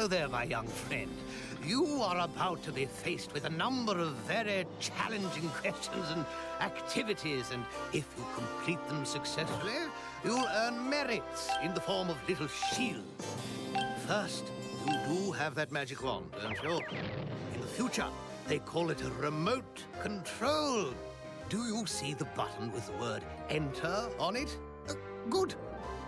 Hello there, my young friend. You are about to be faced with a number of very challenging questions and activities, and if you complete them successfully, you'll earn merits in the form of little shields. First, you do have that magic wand, don't you? In the future, they call it a remote control. Do you see the button with the word Enter on it? Good.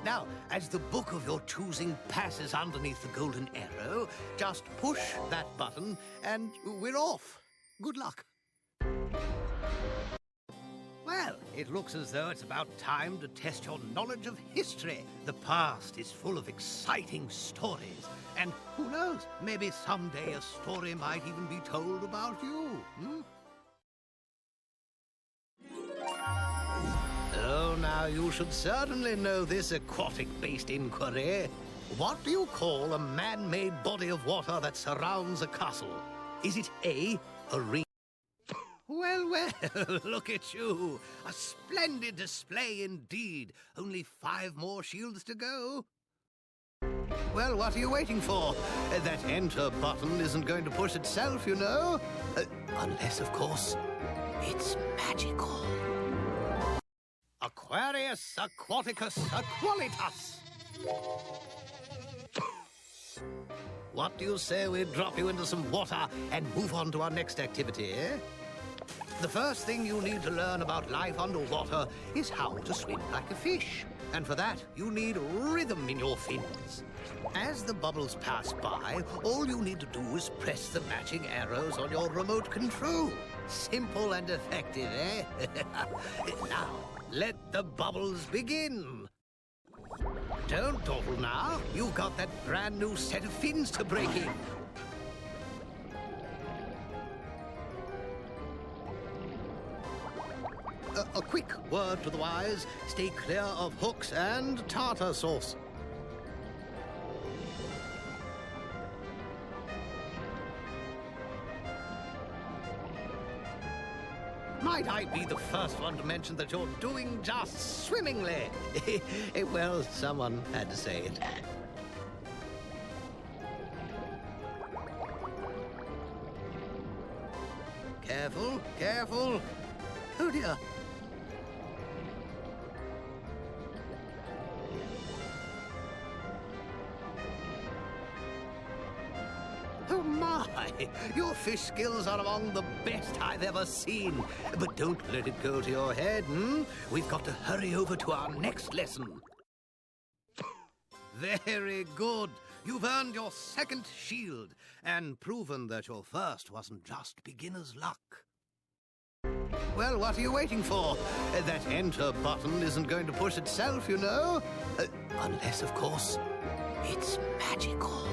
Now, as the book of your choosing passes underneath the golden arrow, just push that button and we're off. Good luck. Well, it looks as though it's about time to test your knowledge of history. The past is full of exciting stories, and who knows, maybe someday a story might even be told about you. Oh, now you should certainly know this aquatic-based inquiry. What do you call a man-made body of water that surrounds a castle? Is it A, a ring? Well, look at you. A splendid display indeed. Only 5 more shields to go. Well, what are you waiting for? That enter button isn't going to push itself, you know. Unless, of course, it's magical. Aquarius Aquaticus Aqualitas. What do you say we drop you into some water and move on to our next activity, eh? The first thing you need to learn about life underwater is how to swim like a fish. And for that, you need rhythm in your fins. As the bubbles pass by, all you need to do is press the matching arrows on your remote control. Simple and effective, eh? Now, let the bubbles begin. Don't dawdle now. You've got that brand new set of fins to break in. A quick word to the wise. Stay clear of hooks and tartar sauce. Might I be the first one to mention that you're doing just swimmingly? Well, someone had to say it. Careful, careful. Oh, dear. Oh, my! Your fish skills are among the best I've ever seen. But don't let it go to your head, We've got to hurry over to our next lesson. Very good. You've earned your second shield and proven that your first wasn't just beginner's luck. Well, what are you waiting for? That enter button isn't going to push itself, you know. Unless, of course, it's magical.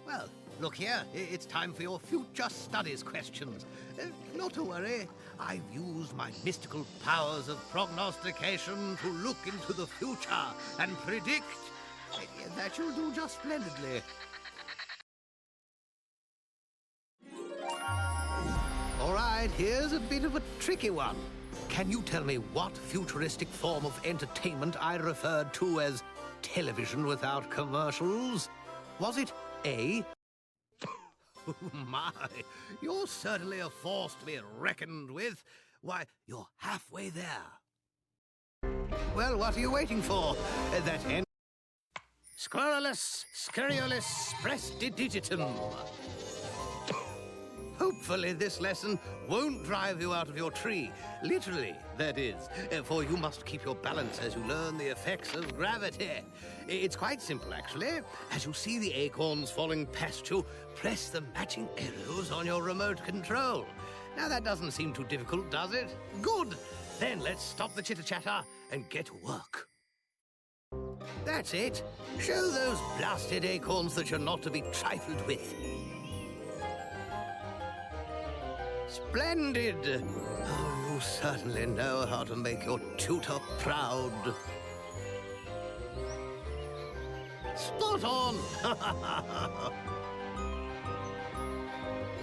Well, look here. It's time for your future studies questions. Not to worry. I've used my mystical powers of prognostication to look into the future and predict that you'll do just splendidly. All right, here's a bit of a tricky one. Can you tell me what futuristic form of entertainment I referred to as television without commercials? Was it A? Oh, my. You're certainly a force to be reckoned with. Why, you're halfway there. Well, what are you waiting for? That end... Squirrelus, scurriulus, prestidigitum. Hopefully this lesson won't drive you out of your tree. Literally, that is. For you must keep your balance as you learn the effects of gravity. It's quite simple, actually. As you see the acorns falling past you, press the matching arrows on your remote control. Now, that doesn't seem too difficult, does it? Good. Then let's stop the chitter-chatter and get to work. That's it. Show those blasted acorns that you're not to be trifled with. Splendid! Oh, you certainly know how to make your tutor proud. Spot on!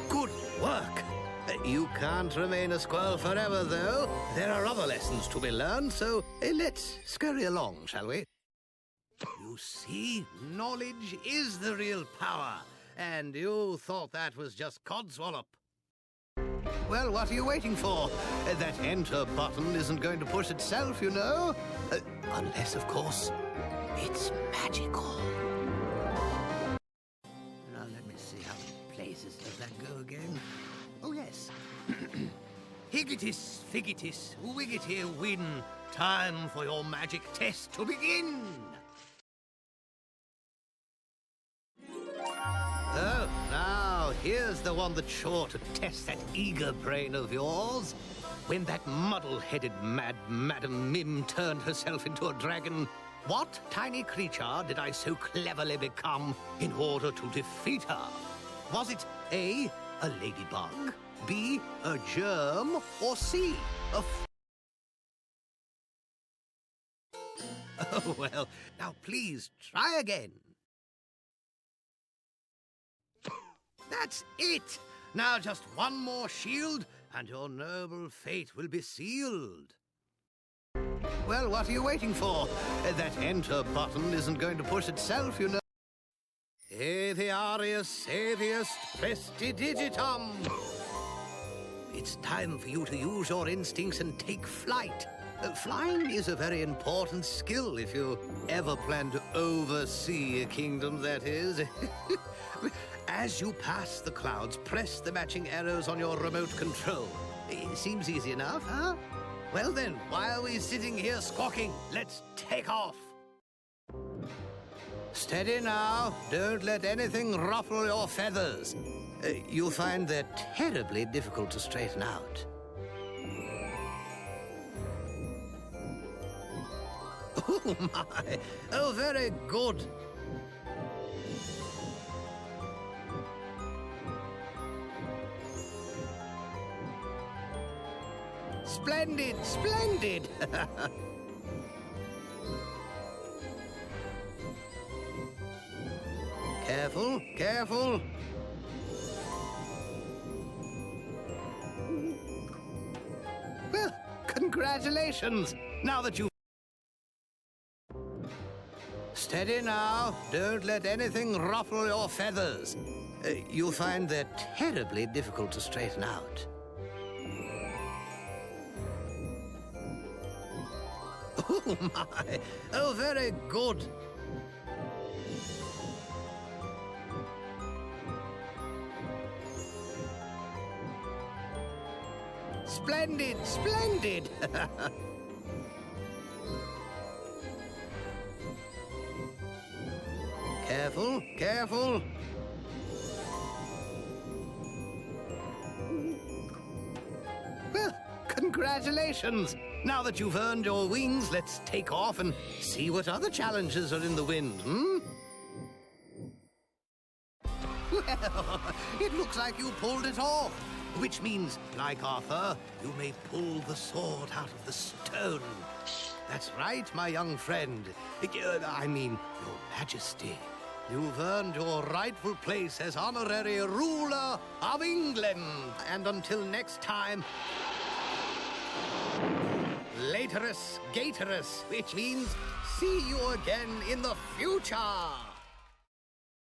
Good work! You can't remain a squirrel forever, though. There are other lessons to be learned, so let's scurry along, shall we? You see, knowledge is the real power, and you thought that was just codswallop. Well, what are you waiting for? That enter button isn't going to push itself, you know. Unless, of course, it's magical. Now, let me see, how many places does that go again? Oh, yes. Higgitis, figgitis, wiggity, win. Time for your magic test to begin. Oh, now, here's the one that's sure to test that eager brain of yours. When that muddle-headed Madam Mim turned herself into a dragon, what tiny creature did I so cleverly become in order to defeat her? Was it A, a ladybug, B, a germ, or C, a Oh, well, now please try again. That's it! Now just one more shield, and your noble fate will be sealed. Well, what are you waiting for? That enter button isn't going to push itself, you know. Aviarius, avius, prestidigitum. It's time for you to use your instincts and take flight. Flying is a very important skill if you ever plan to oversee a kingdom, that is. As you pass the clouds, press the matching arrows on your remote control. It seems easy enough, huh? Well then, why are we sitting here squawking? Let's take off. Steady now. Don't let anything ruffle your feathers. You'll find they're terribly difficult to straighten out. Oh, my. Oh, very good. Splendid, splendid. Careful, careful. Well, congratulations. Now that you've... Steady now. Don't let anything ruffle your feathers. You'll find they're terribly difficult to straighten out. Oh, my. Oh, very good. Splendid, splendid. Careful, careful. Well, congratulations. Now that you've earned your wings, let's take off and see what other challenges are in the wind, Well, it looks like you pulled it off, which means, like Arthur, you may pull the sword out of the stone. That's right, my young friend. I mean, Your Majesty. You've earned your rightful place as honorary ruler of England. And until next time... Laterus Gatorus, which means see you again in the future.